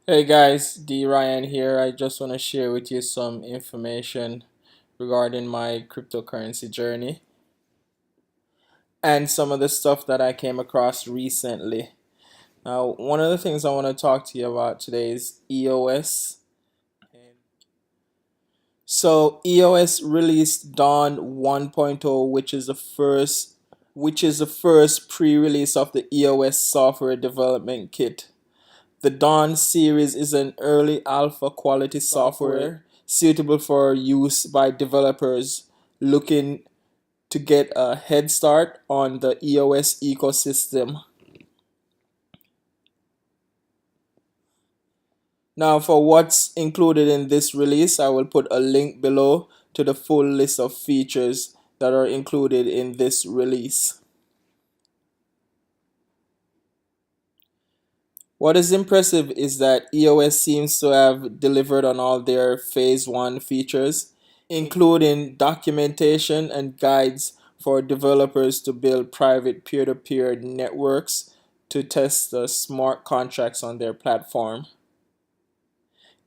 Hey guys, D Ryan here. I just want to share with you some information regarding my cryptocurrency journey and some of the stuff that I came across recently. Now, one of the things I want to talk to you about today is EOS. So, EOS released Dawn 1.0, which is the first pre-release of the EOS software development kit. The Dawn series is an early alpha quality software suitable for use by developers looking to get a head start on the EOS ecosystem. Now, for what's included in this release, I will put a link below to the full list of features that are included in this release. What is impressive is that EOS seems to have delivered on all their Phase 1 features, including documentation and guides for developers to build private peer-to-peer networks to test the smart contracts on their platform.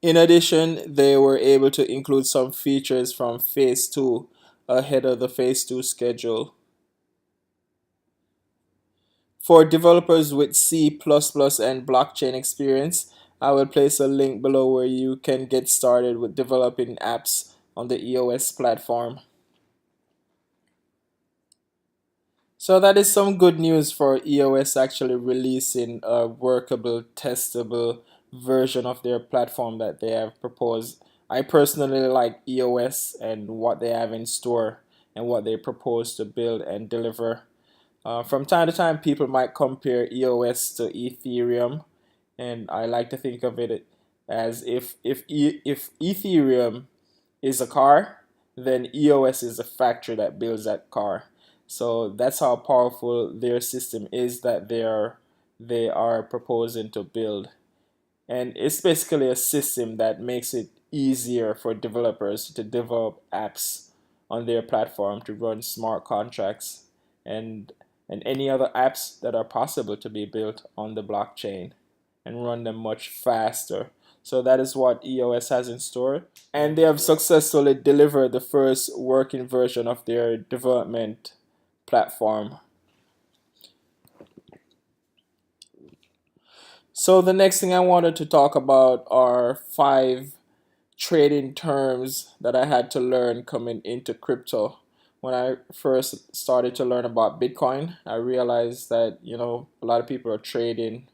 In addition, they were able to include some features from Phase 2 ahead of the Phase 2 schedule. For developers with C++ and blockchain experience, I will place a link below where you can get started with developing apps on the EOS platform. So that is some good news for EOS actually releasing a workable, testable version of their platform that they have proposed. I personally like EOS and what they have in store and what they propose to build and deliver. From time to time, people might compare EOS to Ethereum, and I like to think of it as if Ethereum is a car, then EOS is a factory that builds that car. So that's how powerful their system is that they are proposing to build. And it's basically a system that makes it easier for developers to develop apps on their platform to run smart contracts and and any other apps that are possible to be built on the blockchain and run them much faster. So that is what EOS has in store. And they have successfully delivered the first working version of their development platform. So the next thing I wanted to talk about are five trading terms that I had to learn coming into crypto. When I first started to learn about Bitcoin, I realized that, a lot of people are trading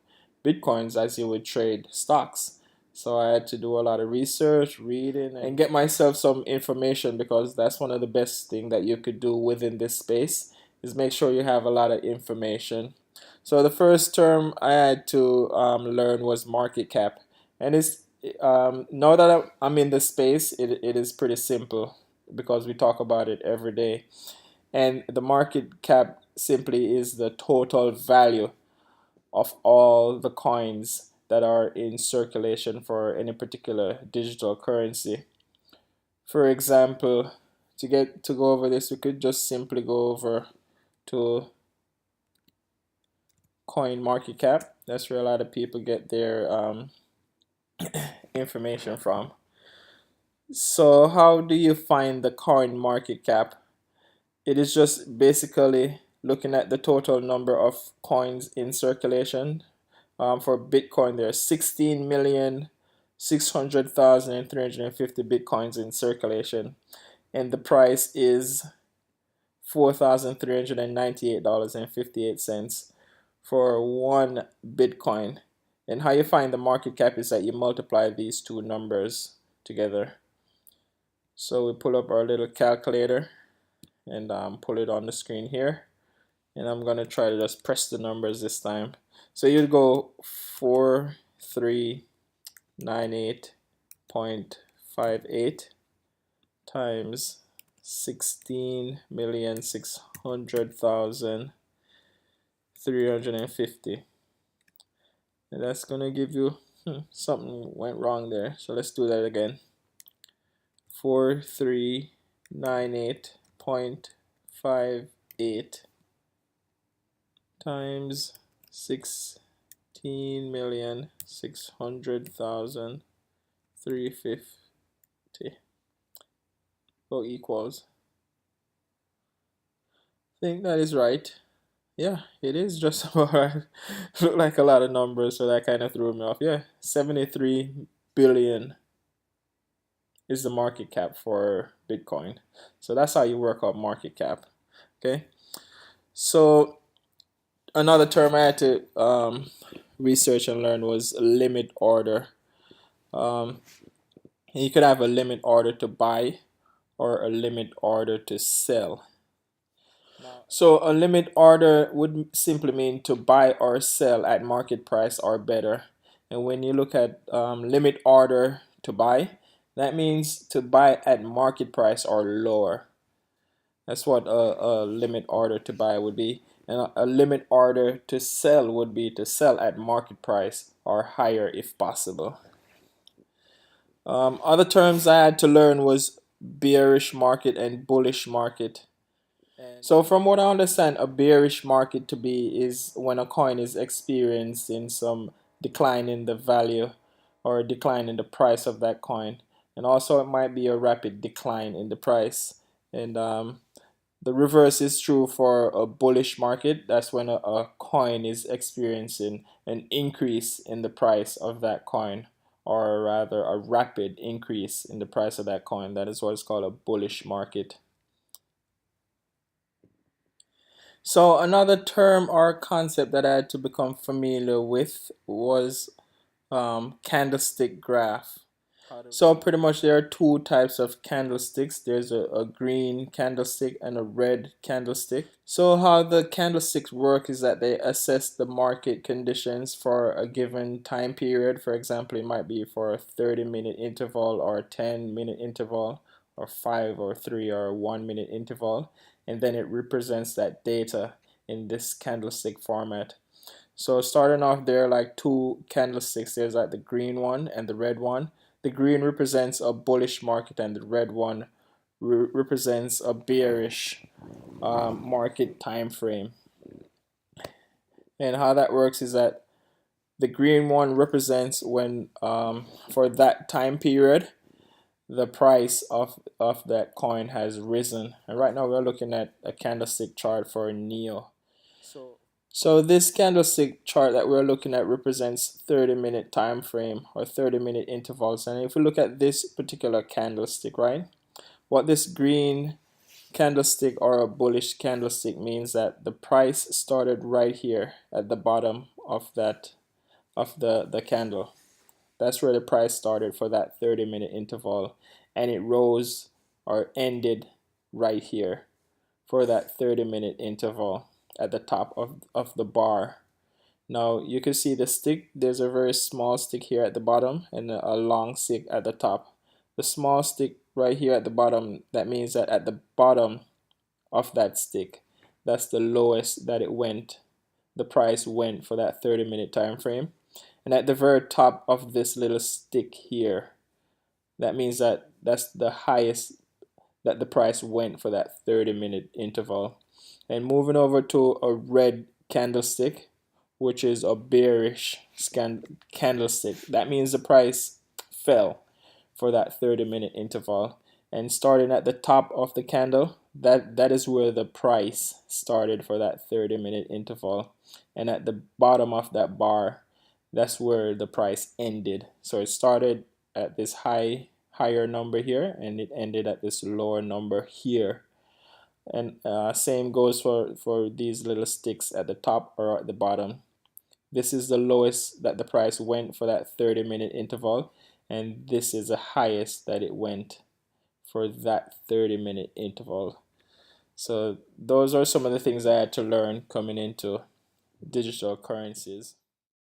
Bitcoins as you would trade stocks. So I had to do a lot of research, reading, and get myself some information because that's one of the best things that you could do within this space is make sure you have a lot of information. So the first term I had to learn was market cap, and it's now that I'm in the space, it is pretty simple because we talk about it every day. And the market cap simply is the total value of all the coins that are in circulation for any particular digital currency. For example, to go over this, we could just simply go over to coin market cap. That's where a lot of people get their information from. So how do you find the coin market cap? It is just basically looking at the total number of coins in circulation. For Bitcoin, there are 16,600,350 Bitcoins in circulation, and the price is $4,398.58 for one Bitcoin. And how you find the market cap is that you multiply these two numbers together. So we pull up our little calculator and pull it on the screen here. And I'm gonna try to just press the numbers this time. So you'd go 4398.58 times 16,600,350, and that's gonna give you something went wrong there. So let's do that again. 4398.58 times 16 19,600,350 equals. I think that is right. Yeah, it is just about right. Look like a lot of numbers, so that kind of threw me off. Yeah, 73 billion is the market cap for Bitcoin. So that's how you work out market cap. Okay. So another term I had to research and learn was limit order. Um, you could have a limit order to buy or a limit order to sell. So a limit order would simply mean to buy or sell at market price or better. And when you look at limit order to buy, that means to buy at market price or lower. That's what a limit order to buy would be. And a limit order to sell would be to sell at market price or higher if possible. Other terms I had to learn was bearish market and bullish market. So from what I understand, a bearish market to be is when a coin is experiencing some decline in the value or a decline in the price of that coin. And also it might be a rapid decline in the price. And the reverse is true for a bullish market. That's when a coin is experiencing an increase in the price of that coin, or rather a rapid increase in the price of that coin. That is what is called a bullish market. So another term or concept that I had to become familiar with was candlestick graph. So pretty much there are two types of candlesticks. There's a green candlestick and a red candlestick. So how the candlesticks work is that they assess the market conditions for a given time period. For example, it might be for a 30-minute interval or a 10-minute interval or 5 or 3 or a 1-minute interval. And then it represents that data in this candlestick format. So starting off there, like two candlesticks, there's like the green one and the red one. The green represents a bullish market and the red one represents a bearish market time frame. And how that works is that the green one represents when for that time period the price of that coin has risen. And right now we're looking at a candlestick chart for NEO. So this candlestick chart that we're looking at represents 30-minute time frame or 30-minute intervals. And if we look at this particular candlestick, right, what this green candlestick or a bullish candlestick means that the price started right here at the bottom of that of the candle. That's where the price started for that 30-minute interval, and it rose or ended right here for that 30-minute interval at the top of the bar. Now you can see the stick. There's a very small stick here at the bottom and a long stick at the top. The small stick right here at the bottom, that means that at the bottom of that stick, that's the lowest that it went, the price went for that 30-minute time frame. And at the very top of this little stick here, that means that that's the highest that the price went for that 30-minute interval. And moving over to a red candlestick, which is a bearish candlestick, that means the price fell for that 30-minute interval. And starting at the top of the candle, that is where the price started for that 30-minute interval. And at the bottom of that bar, that's where the price ended. So it started at this higher number here and it ended at this lower number here. And same goes for these little sticks at the top or at the bottom. This is the lowest that the price went for that 30-minute interval, and this is the highest that it went for that 30-minute interval. So those are some of the things I had to learn coming into digital currencies.